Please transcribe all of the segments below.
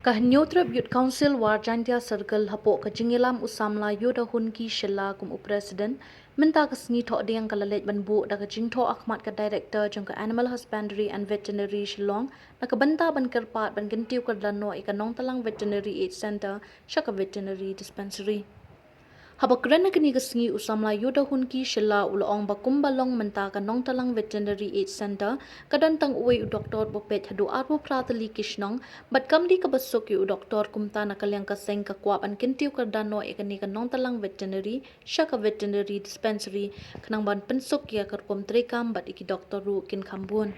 Kahnyotrap Youth Council war Jantia Circle hapo kajingilam usamla yoda hunki shella kum president minta kasngi thok diang kalalet banbu da kajing tho akhmat ka director jong ka animal husbandry and veterinary shillong na kabanta ban kerpat ban gentiu kadlano ikanong talang veterinary aid center shaka veterinary dispensary. Habakran na kini kasngi usamla yoda hunki shella ulong bakum balong menta ka nong talang veterinary aid center kadan tang uwi u doktor bopet hadu arbo pratali kishnong bat kamdi ka basok yu doktor kumta na kalyang ka seng ka kwap an kintiu ka dano e kani ka nong talang veterinary shaka veterinary dispensary kanang ban pensok ya karpom trekam bat iki doktor ru kin kambun.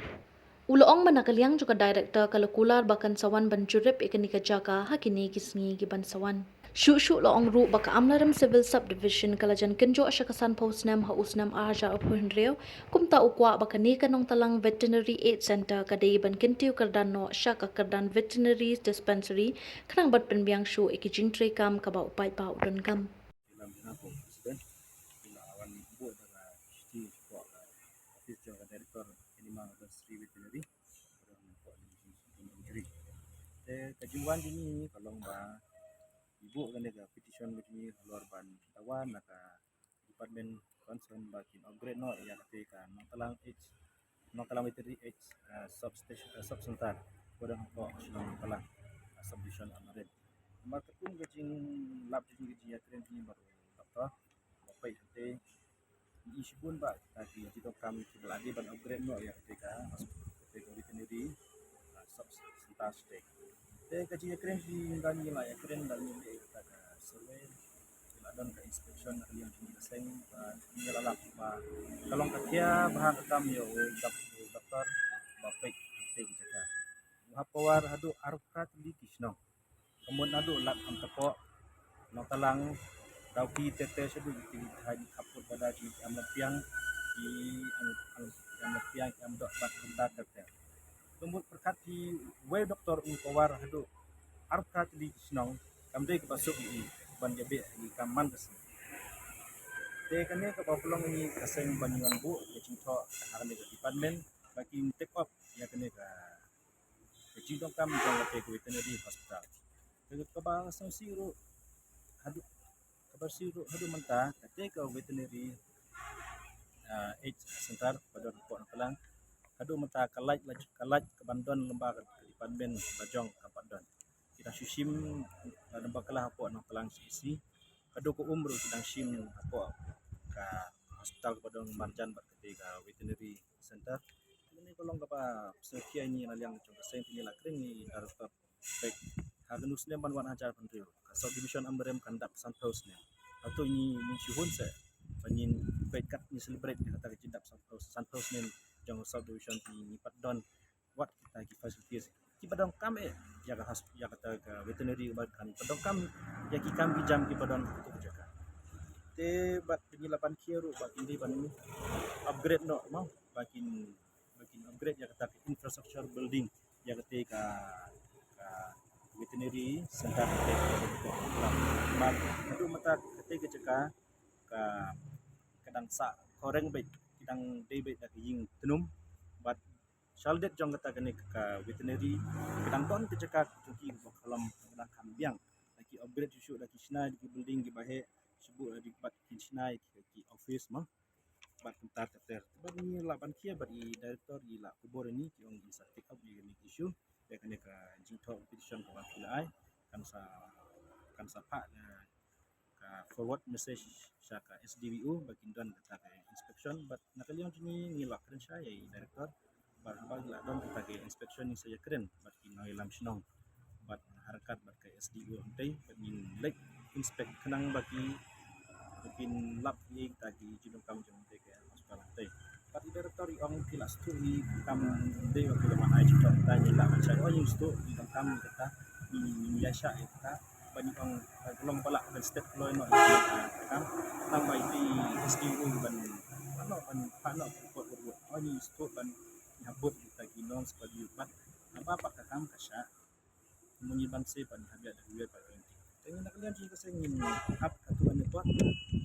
Uloong manakalyang juga director kalkular bakan sawan banjurip ikani ka jaka hakini kisngi giban sawan. Shu loong ru baka amlaram civil subdivision kalajan kenjo asyakasan posnam hausnam arja upunreo kumta ukwa baka ni kanong talang veterinary aid center kadai ban kentiu kardano syaka kardan veterinary dispensary kanang bat penbiang shu ikijing kam kaba upai pa udon kam. Dalam hinapo presiden ila awan bu daga sti ko office jaga director animal industry veterinary orang ko injury te kajuan dini kalong ba ibu kan daga petition begini luar ban tawan naka department concern bakin upgrade no ya kate ka no talang veterinary h substation subcenter orang ko talang subdivision amarin market pun gajing lab gajing gajing ya keren ni baru doktor bapak itu isu pun ba tadi kita kami beladi ban upgrade no ya ketika ketika veterinary subcenter state gaji ya keren di gani lah ya keren dan ni kita survey dan ke inspection yang seng menyelalak kalau kakia bahan rekam yo doktor bapak itu jaga hapawar hadu arkat di kisno kemudian adu lak am tepo no talang dauki tete sedu di haji kapur pada di am piang di am piang am dok bat benda tete kemudian perkat di we doktor ukawar hadu arkat di kisno kamde ke basuk di ban jabe di kaman kesini te kane ke bapulong ini kaseng banyuan bu ke cinto haran di department bagi take off ya kane ka cinto kam jang ke veterinary hospital ke kabang sang siru hadu kabar siru hadu menta kate ke veterinary age center pada report kelang hadu menta kalaj ke bandon lembaga ke department bajong ke bandon kita susim lembaga kelah apa nang kelang sisi hadu ko umru kita sim apa ka hospital kepada marjan bat ketika veterinary center ini kolong kapa sekia ini yang coba saya ini lah kering ni director baik hagen usne ban wan ajar pentiu subdivision amrem kandak santos ne atau ini syuhun se panin baik kat ni celebrate ni kata kecindap santos ne jang subdivision ni padon wat kita ki facilities ki padon kam ya ka ya kata ka veterinary kan padon kam ya ki kam ki jam ki padon itu jaga te bat penyilapan kiro bakin di ban upgrade no mau bakin upgrade ya kata infrastructure building ya ketika ka veterinary center ketika mat itu mata ketika jeka ka kadang sa koreng baik kadang debit dak ying tenum bat shaldet jong kata kene ka veterinary kadang ton kejeka cuki kolam kadang kambiang lagi upgrade susu lagi sina di building di bahe sebut di bat kinsinai ki office mah bat kentar ter bagi laban kia bagi director di la kubur ini ki ong bisa pick up di ni isu ya kan ka jingto petition ka wakilai kan sa pak ka forward message sa ka SDBU bagi dan kata ka inspection bat nakalion ni ngilak keren saya director bat bagi la don kata ka inspection ni saya keren bat kinailam sinong bat harakat bat ka SDBU ontai bat min lek inspect kenang bagi mungkin lap ni tadi junung kam jung te ke hospital te pat director ong kilas tu ni kam de waktu zaman ai cerita tanya lah macam oh yung stu di kam kata ni yasha kata bani ong belum pala dan step lo no kam nang bai di SDU ban ano ban pot oh ni stu ban nyabut kita ginong sebagai bat apa pak kam kasya menyiban se ban habis ada dua pak dengan nak lihat jika saya ingin up aturan itu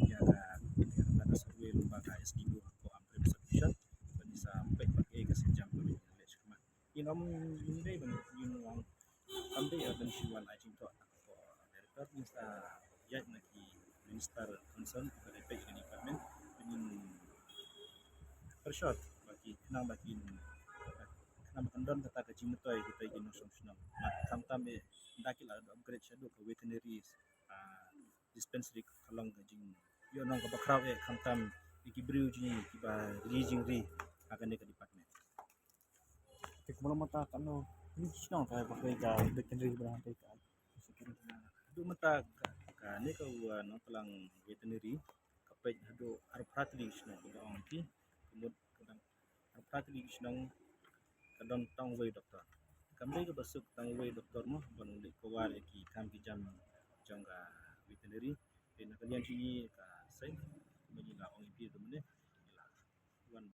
ya kan survey lembaga SDU atau ambil submission bisa sampai pakai ke sejam lebih knowledge kemana inom ini bang kami ben siwan ajing to ko director minsta ya naki minister concern pada page department dengan pershot bagi kenang bagi kenang kendon kata ke jimutoi kita gino sumsunam kam tambe dakil ada upgrade shadow ke veterinary dispensary kalong ke jing yo nong ke bakraw kam tam ikibriu jing kiba rijing ri akan ke department. Kung mata ano, hindi siya kaya pakai ka veterinary berang kay ka. Du mata ka ne ka no palang veterinary kapay hado arpratli sno ko ang ti kumud kadang arpratli sno kadang tang way doktor kambay ka basuk tang way doktor mo banuli ko wala ki kam ki jam jangga veterinary din kalian ti ka sai manila ong ipi do ne